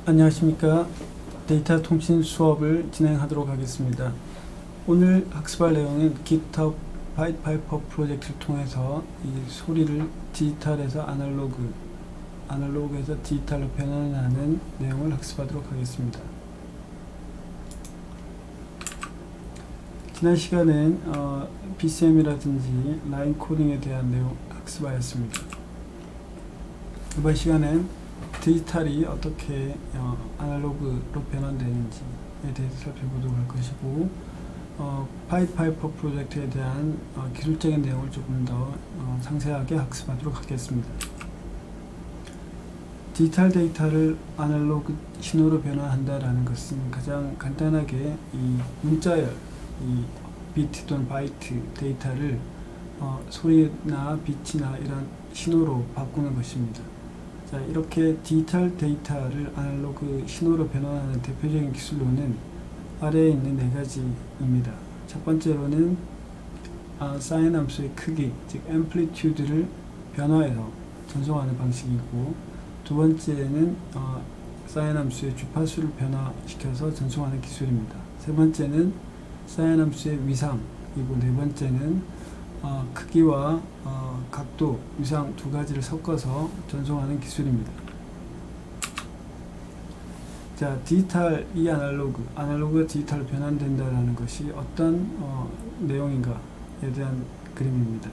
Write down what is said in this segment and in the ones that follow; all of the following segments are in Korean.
안녕하십니까. 데이터 통신 수업을 진행하도록 하겠습니다. 오늘 학습할 내용은 GitHub 파이파이퍼 프로젝트를 통해서 이 소리를 디지털에서 아날로그에서 디지털로 변환하는 내용을 학습하도록 하겠습니다. 지난 시간엔 BCM이라든지 라인 코딩에 대한 내용 학습하였습니다. 이번 시간엔 디지털이 어떻게 아날로그로 변환되는지에 대해서 살펴보도록 할 것이고, 파이파이퍼 프로젝트에 대한 기술적인 내용을 조금 더 상세하게 학습하도록 하겠습니다. 디지털 데이터를 아날로그 신호로 변환한다라는 것은 가장 간단하게 이 문자열, 이 비트 또는 바이트 데이터를 소리나 빛이나 이런 신호로 바꾸는 것입니다. 자, 이렇게 디지털 데이터를 아날로그 신호로 변환하는 대표적인 기술로는 아래에 있는 네 가지입니다. 첫 번째로는 사인 함수의 크기, 즉 앰플리튜드를 변화해서 전송하는 방식이고, 두 번째는 사인 함수의 주파수를 변화시켜서 전송하는 기술입니다. 세 번째는 사인 함수의 위상이고, 네 번째는 크기와 각도, 위상 두 가지를 섞어서 전송하는 기술입니다. 자, 디지털이 아날로그가 디지털로 변환된다라는 것이 어떤 내용인가에 대한 그림입니다.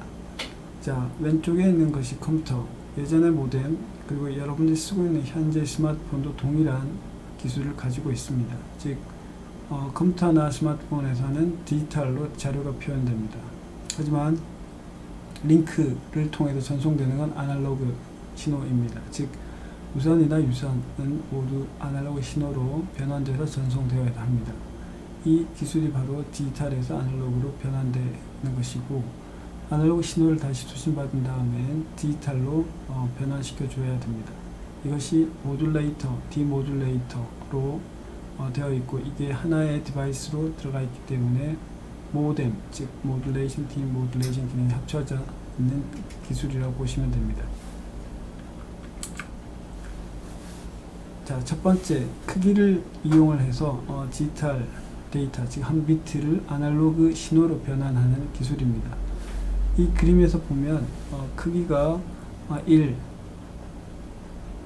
자, 왼쪽에 있는 것이 컴퓨터, 예전의 모뎀, 그리고 여러분들이 쓰고 있는 현재 스마트폰도 동일한 기술을 가지고 있습니다. 즉, 컴퓨터나 스마트폰에서는 디지털로 자료가 표현됩니다. 하지만 링크를 통해서 전송되는 건 아날로그 신호입니다. 즉, 무선이나 유선은 모두 아날로그 신호로 변환돼서 전송되어야 합니다. 이 기술이 바로 디지털에서 아날로그로 변환되는 것이고, 아날로그 신호를 다시 수신받은 다음엔 디지털로 변환시켜 줘야 됩니다. 이것이 모듈레이터, 디모듈레이터로 되어 있고, 이게 하나의 디바이스로 들어가 있기 때문에 모뎀, 즉 모듈레이션, 디모듈레이션 기능이 합쳐져 있는 기술이라고 보시면 됩니다. 자, 첫 번째, 크기를 이용을 해서 디지털 데이터, 즉 한 비트를 아날로그 신호로 변환하는 기술입니다. 이 그림에서 보면 크기가 1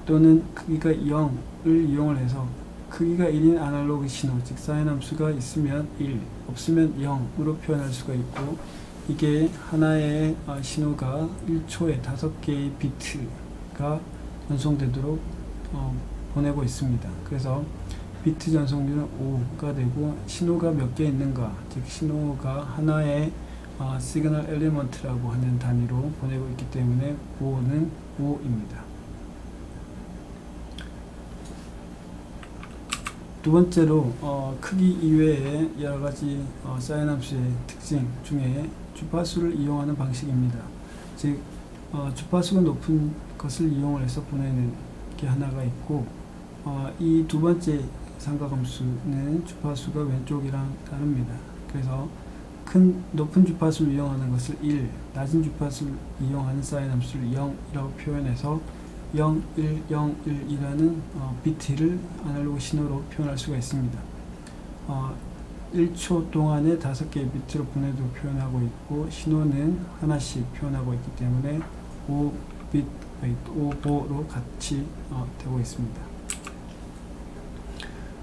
또는 크기가 0을 이용을 해서 크기가 1인 아날로그 신호, 즉 사인 함수가 있으면 1, 없으면 0으로 표현할 수가 있고, 이게 하나의 신호가 1초에 5개의 비트가 전송되도록 보내고 있습니다. 그래서 비트 전송률은 5가 되고, 신호가 몇 개 있는가, 즉 신호가 하나의 시그널 엘리먼트라고 하는 단위로 보내고 있기 때문에 5는 5입니다. 두 번째로 크기 이외에 여러 가지 사인 함수의 특징 중에 주파수를 이용하는 방식입니다. 즉 주파수가 높은 것을 이용을 해서 보내는 게 하나가 있고, 이 두 번째 삼각함수는 주파수가 왼쪽이랑 다릅니다. 그래서 높은 주파수를 이용하는 것을 1, 낮은 주파수를 이용하는 사인 함수를 0이라고 표현해서 0, 1, 0, 1이라는 비트를 아날로그 신호로 표현할 수가 있습니다. 1초 동안에 5개의 비트로 보내도 표현하고 있고, 신호는 하나씩 표현하고 있기 때문에 5로 같이 되고 있습니다.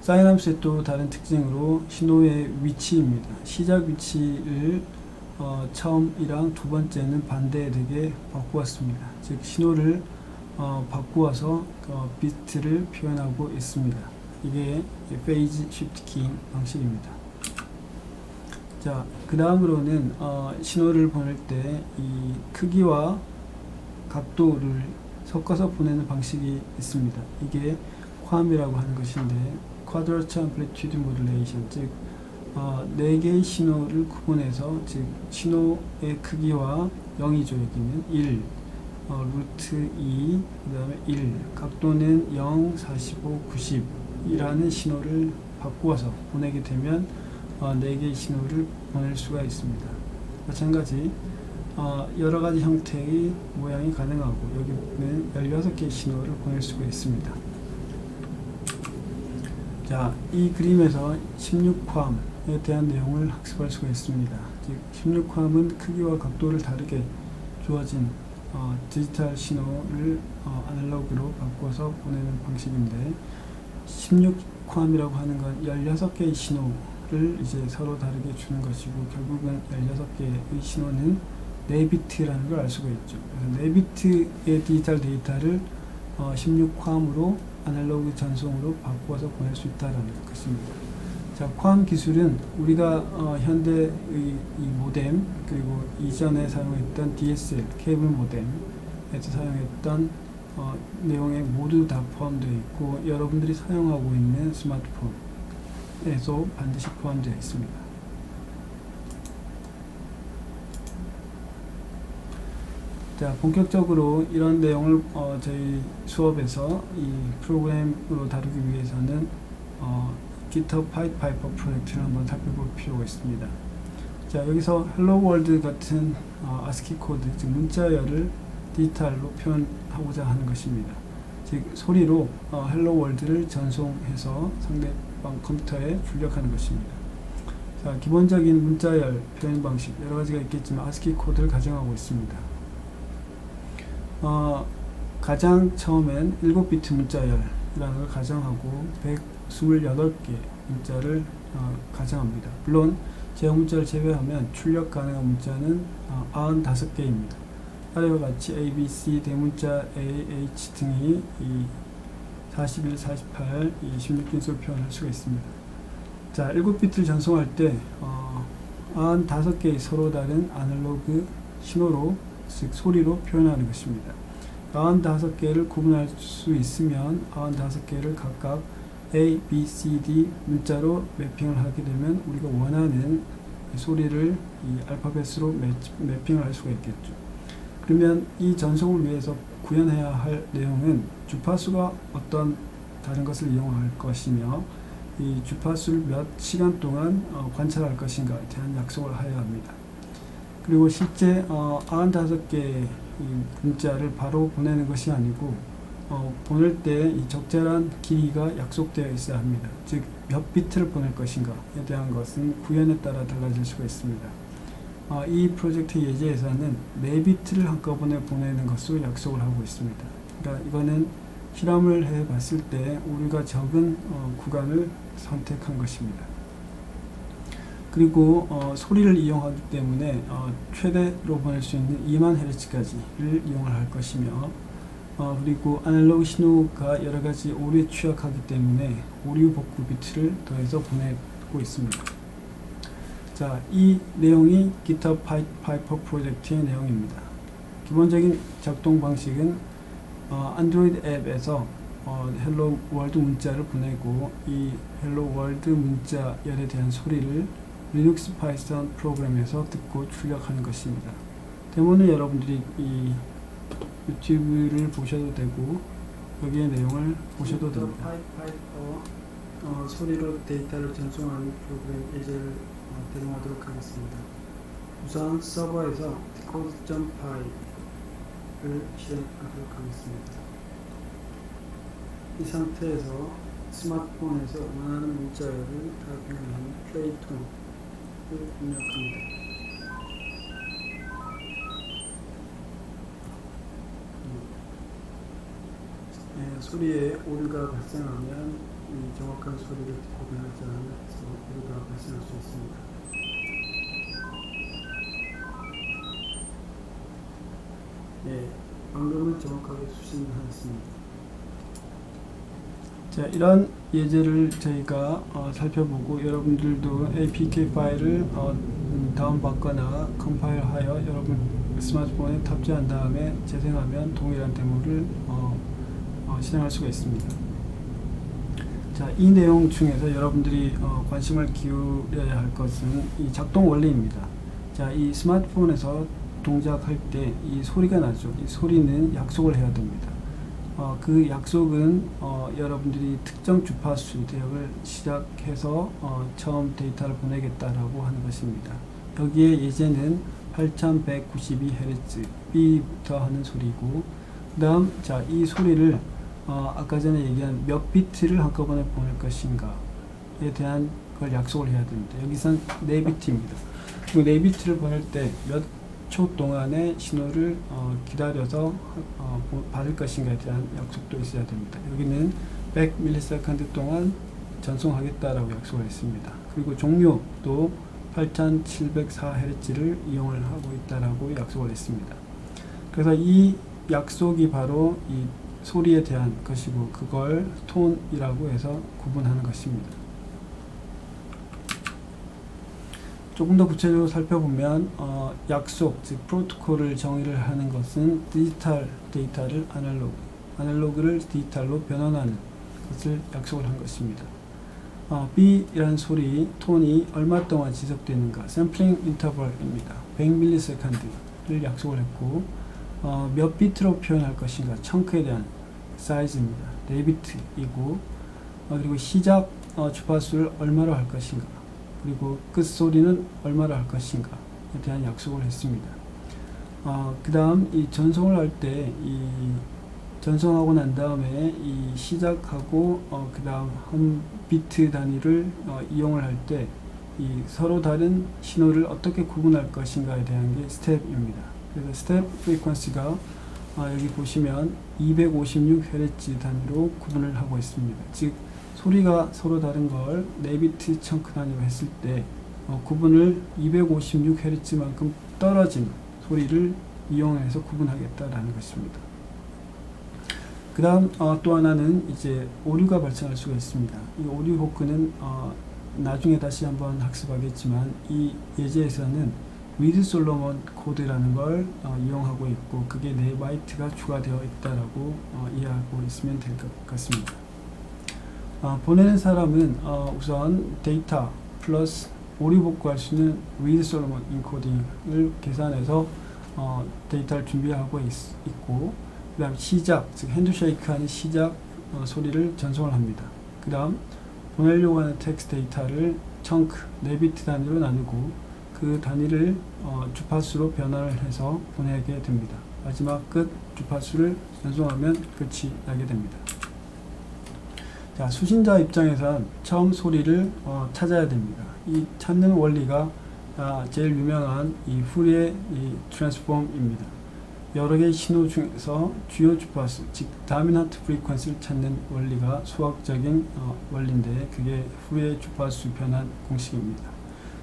사인 함수의 또 다른 특징으로 신호의 위치입니다. 시작 위치를 처음이랑 두 번째는 반대되게 바꾸었습니다. 즉 신호를 바꾸어서 비트를 표현하고 있습니다. 이게 페이지 쉬프트 키잉 방식입니다. 자, 그 다음으로는 신호를 보낼 때 이 크기와 각도를 섞어서 보내는 방식이 있습니다. 이게 QAM이라고 하는 것인데, Quadrature Amplitude Modulation, 즉 4개의 신호를 구분해서, 즉 신호의 크기와 0이죠. 여기는 1, 루트 2, 그 다음에 1, 각도는 0, 45, 90이라는 신호를 바꾸어서 보내게 되면 4개의 신호를 보낼 수가 있습니다. 마찬가지 여러가지 형태의 모양이 가능하고, 여기는 16개의 신호를 보낼 수가 있습니다. 자, 이 그림에서 16컴에 대한 내용을 학습할 수가 있습니다. 즉 16컴은 크기와 각도를 다르게 주어진 디지털 신호를 아날로그로 바꿔서 보내는 방식인데, 16컴이라고 하는 건 16개의 신호를 이제 서로 다르게 주는 것이고, 결국은 16개의 신호는 4비트라는 걸 알 수가 있죠. 그래서 4비트의 디지털 데이터를 16컴으로 아날로그 전송으로 바꿔서 보낼 수 있다는 것입니다. 자, 컴 기술은 우리가 현대의 이 모뎀, 그리고 이전에 사용했던 DSL 케이블 모뎀에서 사용했던 내용에 모두 다 포함되어 있고, 여러분들이 사용하고 있는 스마트폰에서 반드시 포함되어 있습니다. 자, 본격적으로 이런 내용을 저희 수업에서 이 프로그램으로 다루기 위해서는 GitHub 파이퍼 프로젝트를 한번 살펴볼 필요가 있습니다. 자, 여기서 헬로 월드 같은 ASCII 코드, 즉 문자열을 디지털로 표현하고자 하는 것입니다. 즉 소리로 헬로 월드를 전송해서 상대방 컴퓨터에 출력하는 것입니다. 자, 기본적인 문자열 표현 방식 여러 가지가 있겠지만 ASCII 코드를 가정하고 있습니다. 가장 처음엔 7비트 문자열이라는 걸 가정하고 128개 문자를 가정합니다. 물론 제어 문자를 제외하면 출력 가능한 문자는 95개입니다. 아래와 같이 A, B, C 대문자 A, H 등이 이 41, 48, 이 16진수를 표현할 수가 있습니다. 자, 7비트를 전송할 때 95개의 서로 다른 아날로그 신호로, 즉 소리로 표현하는 것입니다. 95개를 구분할 수 있으면 95개를 각각 A, B, C, D 문자로 매핑을 하게 되면 우리가 원하는 소리를 이 알파벳으로 매핑을 할 수가 있겠죠. 그러면 이 전송을 위해서 구현해야 할 내용은 주파수가 어떤 다른 것을 이용할 것이며, 이 주파수를 몇 시간 동안 관찰할 것인가에 대한 약속을 하여야 합니다. 그리고 실제 95개의 문자를 바로 보내는 것이 아니고 보낼 때 이 적절한 길이가 약속되어 있어야 합니다. 즉 몇 비트를 보낼 것인가에 대한 것은 구현에 따라 달라질 수가 있습니다. 이 프로젝트 예제에서는 4비트를 한꺼번에 보내는 것으로 약속을 하고 있습니다. 그러니까 이거는 실험을 해 봤을 때 오류가 적은 구간을 선택한 것입니다. 그리고 소리를 이용하기 때문에 최대로 보낼 수 있는 2만Hz까지를 이용을 할 것이며, 그리고 아날로그 신호가 여러 가지 오류에 취약하기 때문에 오류 복구 비트를 더해서 보내고 있습니다. 자, 이 내용이 GitHub 파이퍼 프로젝트의 내용입니다. 기본적인 작동 방식은 안드로이드 앱에서 헬로 월드 문자를 보내고, 이 헬로 월드 문자열에 대한 소리를 리눅스 파이썬 프로그램에서 듣고 출력하는 것입니다. 데모는 여러분들이 이 유튜브를 보셔도 되고 여기의 내용을 보셔도 됩니다. 파이퍼 소리로 데이터를 전송하는 프로그램 예제를 데모하도록 하겠습니다. 우선 서버에서 decode.py를 실행하도록 하겠습니다. 이 상태에서 스마트폰에서 원하는 문자열을 타이핑하는 플레이톤 입력합니다. 소리에 오류가 발생하면 이 정확한 소리를 구분하지 않아서 오류가 발생할 수 있습니다. 방금은 정확하게 수신하였습니다. 자, 이런 예제를 저희가 살펴보고 여러분들도 APK 파일을 다운받거나 컴파일하여 여러분 스마트폰에 탑재한 다음에 재생하면 동일한 데모를 실행할 수가 있습니다. 자, 이 내용 중에서 여러분들이 관심을 기울여야 할 것은 이 작동 원리입니다. 자, 이 스마트폰에서 동작할 때 이 소리가 나죠. 이 소리는 약속을 해야 됩니다. 그 약속은 여러분들이 특정 주파수 대역을 시작해서 처음 데이터를 보내겠다라고 하는 것입니다. 여기에 예제는 8192Hz B부터 하는 소리고, 그 다음 이 소리를 아까 전에 얘기한 몇 비트를 한꺼번에 보낼 것인가에 대한 걸 약속을 해야 됩니다. 여기선 4비트입니다. 그리고 4비트를 보낼 때 몇 초 동안의 신호를 기다려서 받을 것인가에 대한 약속도 있어야 됩니다. 여기는 100ms 동안 전송하겠다라고 약속을 했습니다. 그리고 종료도 8704Hz를 이용을 하고 있다라고 약속을 했습니다. 그래서 이 약속이 바로 이 소리에 대한 것이고, 그걸 톤이라고 해서 구분하는 것입니다. 조금 더 구체적으로 살펴보면 약속, 즉 프로토콜을 정의를 하는 것은 디지털 데이터를 아날로그를 디지털로 변환하는 것을 약속을 한 것입니다. B이라는 소리, 톤이 얼마 동안 지속되는가, 샘플링 인터벌입니다. 100ms를 약속을 했고, 몇 비트로 표현할 것인가, 청크에 대한 사이즈입니다. 4비트이고, 그리고 시작 주파수를 얼마로 할 것인가, 그리고 끝소리는 얼마로 할 것인가에 대한 약속을 했습니다. 그 다음 이 전송을 할 때 전송하고 난 다음에 이 시작하고 그 다음 한 비트 단위를 이용을 할 때 이 서로 다른 신호를 어떻게 구분할 것인가에 대한 게 스텝입니다. 그래서 스텝 프리퀀시가 여기 보시면 256Hz 단위로 구분을 하고 있습니다. 즉 소리가 서로 다른 걸 4비트 청크 단위로 했을 때 구분을 256Hz만큼 떨어진 소리를 이용해서 구분하겠다라는 것입니다. 그 다음 또 하나는 이제 오류가 발생할 수가 있습니다. 이 오류 호크는 나중에 다시 한번 학습하겠지만, 이 예제에서는 위드 솔로몬 코드라는 걸 이용하고 있고, 그게 4바이트가 추가되어 있다라고 이해하고 있으면 될 것 같습니다. 보내는 사람은 우선 데이터 플러스 오류 복구할 수 있는 위드 솔로몬 인코딩을 계산해서 데이터를 준비하고 있고, 그 다음 시작, 즉 핸드쉐이크 하는 시작 소리를 전송을 합니다. 그 다음 보내려고 하는 텍스트 데이터를 청크 4비트 단위로 나누고, 그 단위를 주파수로 변화를 해서 보내게 됩니다. 마지막 끝 주파수를 전송하면 끝이 나게 됩니다. 자, 수신자 입장에선 처음 소리를 찾아야 됩니다. 이 찾는 원리가 제일 유명한 이 푸리에 이 트랜스폼입니다. 여러 개의 신호 중에서 주요 주파수, 즉 다미넌트 프리퀀시를 찾는 원리가 수학적인 원리인데, 그게 푸리에 주파수 변환 공식입니다.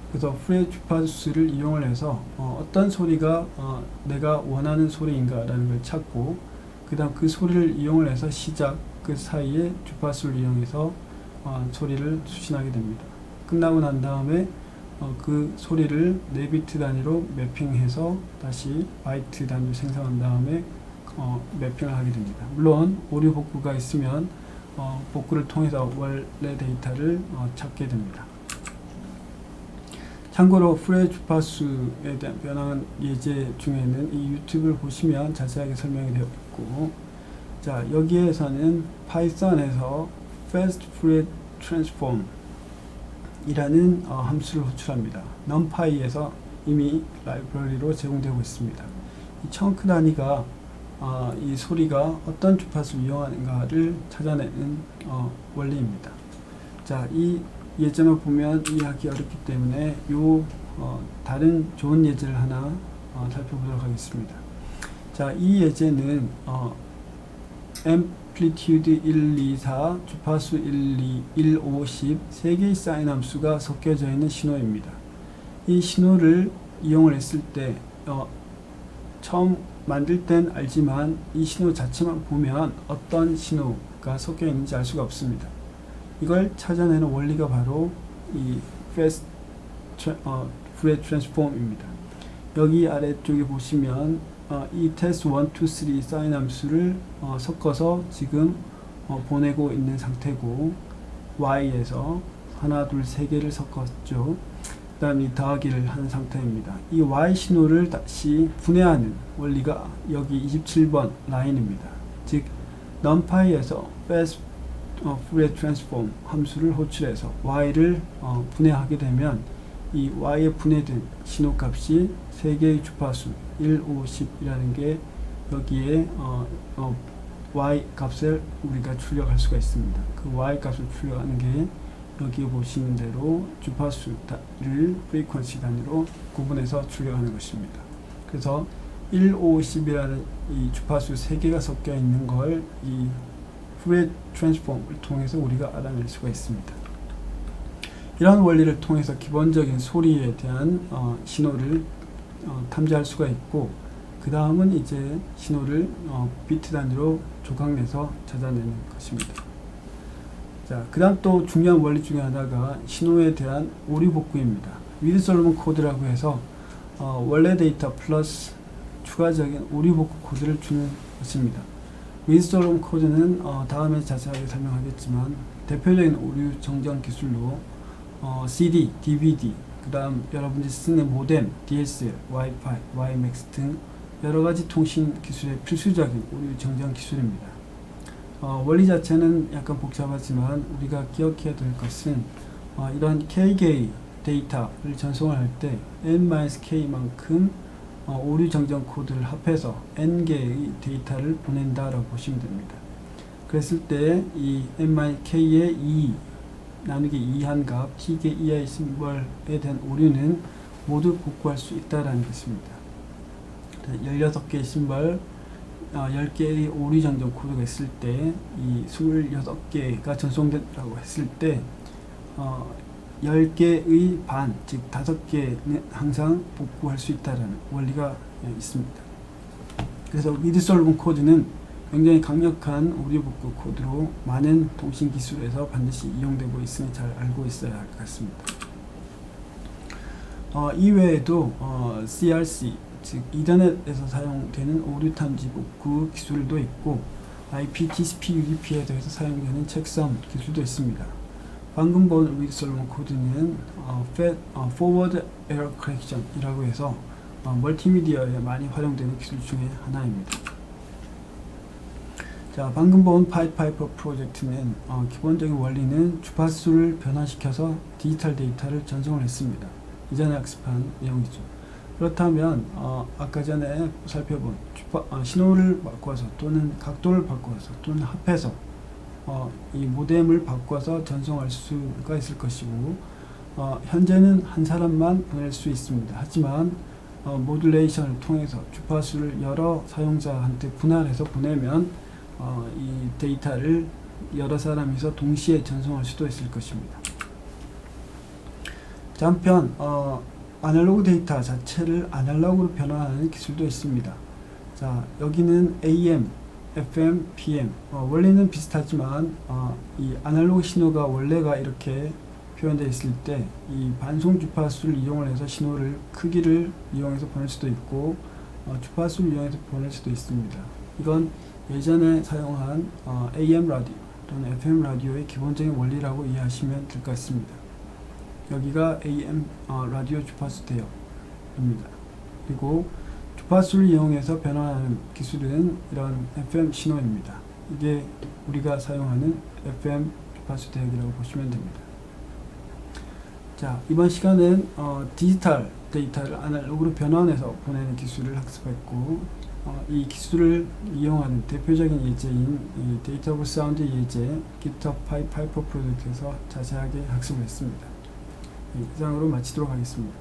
그래서 푸리에 주파수를 이용을 해서 어떤 소리가 내가 원하는 소리인가 라는 걸 찾고, 그 다음 그 소리를 이용을 해서 시작, 그 사이에 주파수를 이용해서 소리를 수신하게 됩니다. 끝나고 난 다음에 그 소리를 4비트 단위로 매핑해서 다시 바이트 단위로 생성한 다음에 매핑을 하게 됩니다. 물론 오류 복구가 있으면 복구를 통해서 원래 데이터를 찾게 됩니다. 참고로 푸리에 주파수에 대한 변환 예제 중에는 이 유튜브를 보시면 자세하게 설명이 되어 있고, 자, 여기에서는 파이썬에서 fast Fourier transform 이라는 함수를 호출합니다. numpy에서 이미 라이브러리로 제공되고 있습니다. 이 청크 단위가 이 소리가 어떤 주파수를 이용하는가를 찾아내는 원리입니다. 자, 이 예제만 보면 이해하기 어렵기 때문에 다른 좋은 예제를 하나 살펴보도록 하겠습니다. 자, 이 예제는 앰플리튜드 1, 2, 4, 주파수 1, 2, 1, 5, 10 3개의 사인 함수가 섞여져 있는 신호입니다. 이 신호를 이용을 했을 때 처음 만들 땐 알지만 이 신호 자체만 보면 어떤 신호가 섞여 있는지 알 수가 없습니다. 이걸 찾아내는 원리가 바로 이 fast Fourier transform입니다. 여기 아래쪽에 보시면 이 test 1, 2, 3 사인 함수를 섞어서 지금 보내고 있는 상태고, y에서 하나, 둘, 세 개를 섞었죠. 그 다음 이 더하기를 한 상태입니다. 이 y 신호를 다시 분해하는 원리가 여기 27번 라인입니다. 즉 numpy에서 fast Fourier transform 함수를 호출해서 y를 분해하게 되면 이 y에 분해된 신호값이 3개의 주파수 1, 5, 10이라는 게 여기에 y 값을 우리가 출력할 수가 있습니다. 그 y 값을 출력하는 게 여기 보시는 대로 주파수를 프리퀀시 단위로 구분해서 출력하는 것입니다. 그래서 1, 5, 10이라는 이 주파수 3개가 섞여 있는 걸 이 푸리에 트랜스폼을 통해서 우리가 알아낼 수가 있습니다. 이런 원리를 통해서 기본적인 소리에 대한 신호를 탐지할 수가 있고, 그 다음은 이제 신호를 비트 단위로 조각내서 찾아내는 것입니다. 자, 그 다음 또 중요한 원리 중에 하나가 신호에 대한 오류 복구입니다. 위드 솔로몬 코드라고 해서 원래 데이터 플러스 추가적인 오류 복구 코드를 주는 것입니다. 위드 솔로몬 코드는 다음에 자세하게 설명하겠지만 대표적인 오류 정정 기술로 CD, DVD, 그 다음 여러분들이 쓰는 모뎀, DSL, 와이파이, WiMAX 등 여러가지 통신 기술의 필수적인 오류 정정 기술입니다. 원리 자체는 약간 복잡하지만 우리가 기억해야 될 것은 이러한 K개의 데이터를 전송을 할 때 N-K만큼 오류 정정 코드를 합해서 N개의 데이터를 보낸다라고 보시면 됩니다. 그랬을 때 이 N-K의 2 나누기 2한 값 T개 이하의 심벌에 대한 오류는 모두 복구할 수 있다라는 것입니다. 16개의 심벌 10개의 오류 정정 코드가 있을 때 이 26개가 전송된다고 했을 때 10개의 반, 즉 5개는 항상 복구할 수 있다는 원리가 있습니다. 그래서 위드 솔로몬 코드는 굉장히 강력한 오류 복구 코드로 많은 통신 기술에서 반드시 이용되고 있으니 잘 알고 있어야 할 것 같습니다. 이외에도 CRC, 즉 이더넷에서 사용되는 오류 탐지 복구 기술도 있고 IP, TCP, UDP에 대해서 사용되는 책선 기술도 있습니다. 방금 본 위드 솔로몬 코드는 Forward Error Correction 이라고 해서 멀티미디어에 많이 활용되는 기술 중에 하나입니다. 자, 방금 본 파이파이퍼 프로젝트는 기본적인 원리는 주파수를 변화시켜서 디지털 데이터를 전송을 했습니다. 이전에 학습한 내용이죠. 그렇다면 아까 전에 살펴본 신호를 바꿔서 또는 각도를 바꿔서 또는 합해서 이 모뎀을 바꿔서 전송할 수가 있을 것이고, 현재는 한 사람만 보낼 수 있습니다. 하지만 모듈레이션을 통해서 주파수를 여러 사용자한테 분할해서 보내면 이 데이터를 여러 사람이서 동시에 전송할 수도 있을 것입니다. 자, 한편 아날로그 데이터 자체를 아날로그로 변환하는 기술도 있습니다. 자, 여기는 AM, FM, PM 원리는 비슷하지만 이 아날로그 신호가 원래가 이렇게 표현되어 있을 때 이 반송 주파수를 이용을 해서 신호를 크기를 이용해서 보낼 수도 있고 주파수를 이용해서 보낼 수도 있습니다. 이건 예전에 사용한 AM 라디오 또는 FM 라디오의 기본적인 원리라고 이해하시면 될 것 같습니다. 여기가 AM 라디오 주파수 대역입니다. 그리고 주파수를 이용해서 변환하는 기술은 이런 FM 신호입니다. 이게 우리가 사용하는 FM 주파수 대역이라고 보시면 됩니다. 자, 이번 시간은 디지털 데이터를 아날로그로 변환해서 보내는 기술을 학습했고, 이 기술을 이용하는 대표적인 예제인 이 데이터 오브 사운드 예제 GitHub 파이파이퍼 프로젝트에서 자세하게 학습을 했습니다. 이상으로 마치도록 하겠습니다.